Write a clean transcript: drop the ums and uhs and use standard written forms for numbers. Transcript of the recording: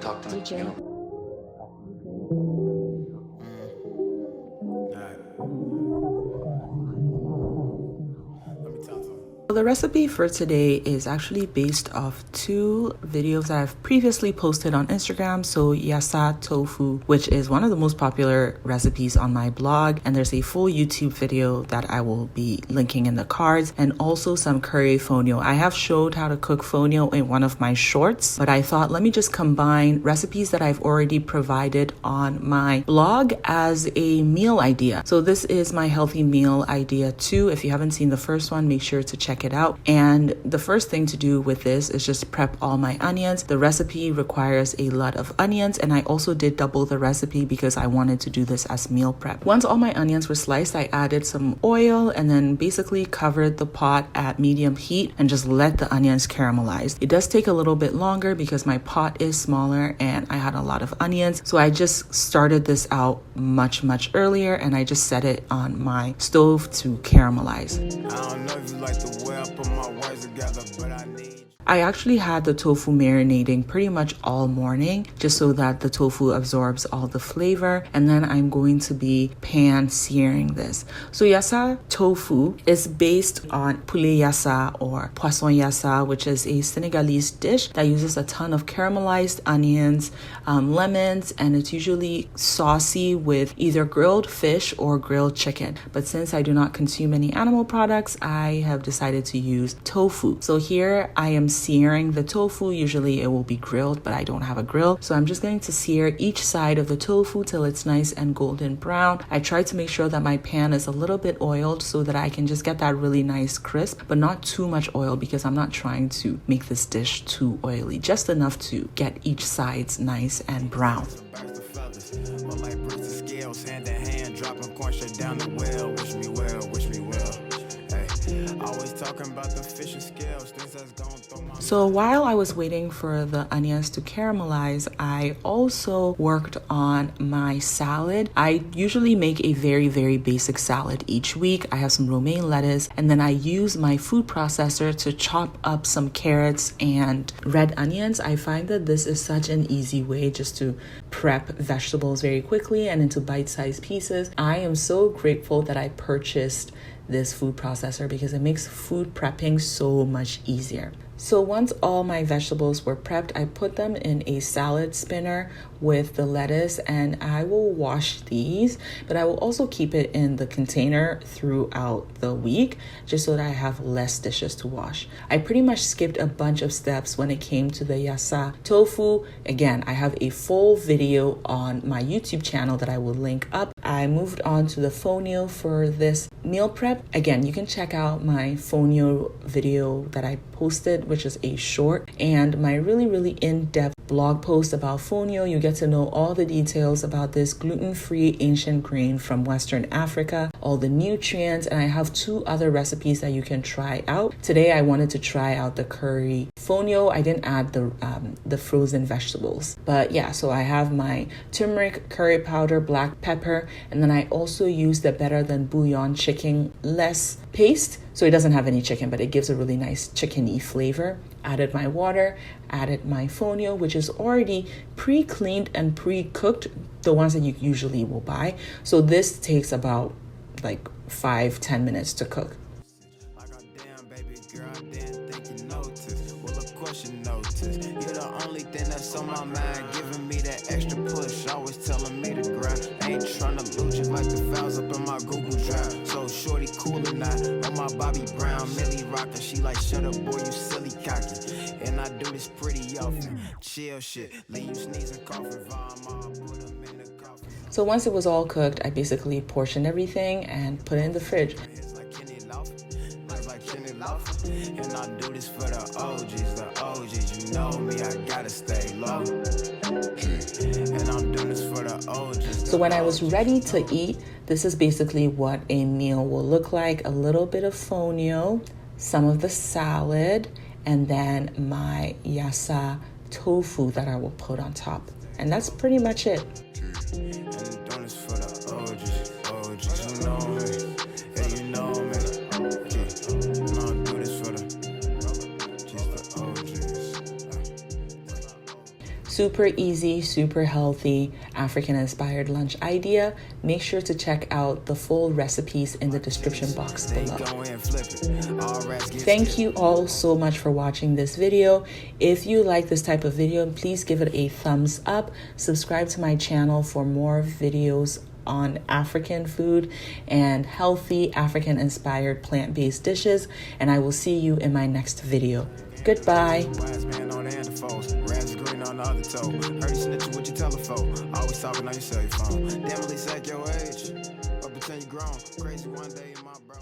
talk to me. DJ. You know. The recipe for today is actually based off two videos that I've previously posted on Instagram. So Yassa Tofu, which is one of the most popular recipes on my blog. And there's a full YouTube video that I will be linking in the cards, and also some curry fonio. I have showed how to cook fonio in one of my shorts, but I thought let me just combine recipes that I've already provided on my blog as a meal idea. So this is my healthy meal idea too. If you haven't seen the first one, make sure to check it out. And the first thing to do with this is just prep all my onions. The recipe requires a lot of onions, and I also did double the recipe because I wanted to do this as meal prep. Once all my onions were sliced, I added some oil and then basically covered the pot at medium heat and just let the onions caramelize. It does take a little bit longer because my pot is smaller and I had a lot of onions. So I just started this out much earlier, and I just set it on my stove to caramelize. I don't know if you like the way I put my words together, but I need. I actually had the tofu marinating pretty much all morning just so that the tofu absorbs all the flavor, and then I'm going to be pan searing this. So yassa tofu is based on poulet yassa or poisson yassa, which is a Senegalese dish that uses a ton of caramelized onions, lemons, and it's usually saucy with either grilled fish or grilled chicken. But since I do not consume any animal products, I have decided to use tofu. So here I am searing the tofu. Usually it will be grilled, but I don't have a grill. So I'm just going to sear each side of the tofu till it's nice and golden brown. I try to make sure that my pan is a little bit oiled so that I can just get that really nice crisp, but not too much oil because I'm not trying to make this dish too oily. Just enough to get each sides nice and brown. So while I was waiting for the onions to caramelize, I also worked on my salad. I usually make a very basic salad each week. I have some romaine lettuce, and then I use my food processor to chop up some carrots and red onions. I find that this is such an easy way just to prep vegetables very quickly and into bite-sized pieces. I am so grateful that I purchased this food processor because it makes food prepping so much easier. So once all my vegetables were prepped, I put them in a salad spinner with the lettuce, and I will wash these, but I will also keep it in the container throughout the week just so that I have less dishes to wash. I pretty much skipped a bunch of steps when it came to the yassa tofu. Again, I have a full video on my YouTube channel that I will link up. I moved on to the fonio for this meal prep. Again, you can check out my fonio video that I posted, which is a short, and my really in-depth blog post about fonio. You get to know all the details about this gluten-free ancient grain from Western Africa, all the nutrients, and I have two other recipes that you can try out. Today I wanted to try out the curry fonio. I didn't add the frozen vegetables, but yeah, so I have my turmeric, curry powder, black pepper, and then I also use the Better Than Bouillon chicken-less paste. So it doesn't have any chicken, but it gives a really nice chicken-y flavor. Added my water, added my fonio, which is already pre-cleaned and pre-cooked, the ones that you usually will buy. So this takes about like 5-10 minutes to cook. You're the only thing that's on my mind, giving me that extra push, always telling me to grind. Ain't trying to lose you like the files up in my Google Drive. So shorty cool and I on my Bobby Brown, Millie rockin'. She like, shut up boy, you silly cocky. And I do this pretty often. Chill shit, leave you sneezing, coughing, vom, put them in the coffin. So once it was all cooked, I basically portioned everything and put it in the fridge. And I do this for the OGs, you know me, I gotta stay low. And I'm doing this for the OGs. So when I was ready to eat, this is basically what a meal will look like. A little bit of fonio, some of the salad, and then my yassa tofu that I will put on top. And that's pretty much it. Super easy, super healthy African-inspired lunch idea. Make sure to check out the full recipes in the description box below. Thank you all so much for watching this video. If you like this type of video, please give it a thumbs up. Subscribe to my channel for more videos on African food and healthy African-inspired plant-based dishes, and I will see you in my next video. Goodbye. Always talking on your cell phone. Damn, at least like your age. But pretend you grown. Crazy one day, my bro.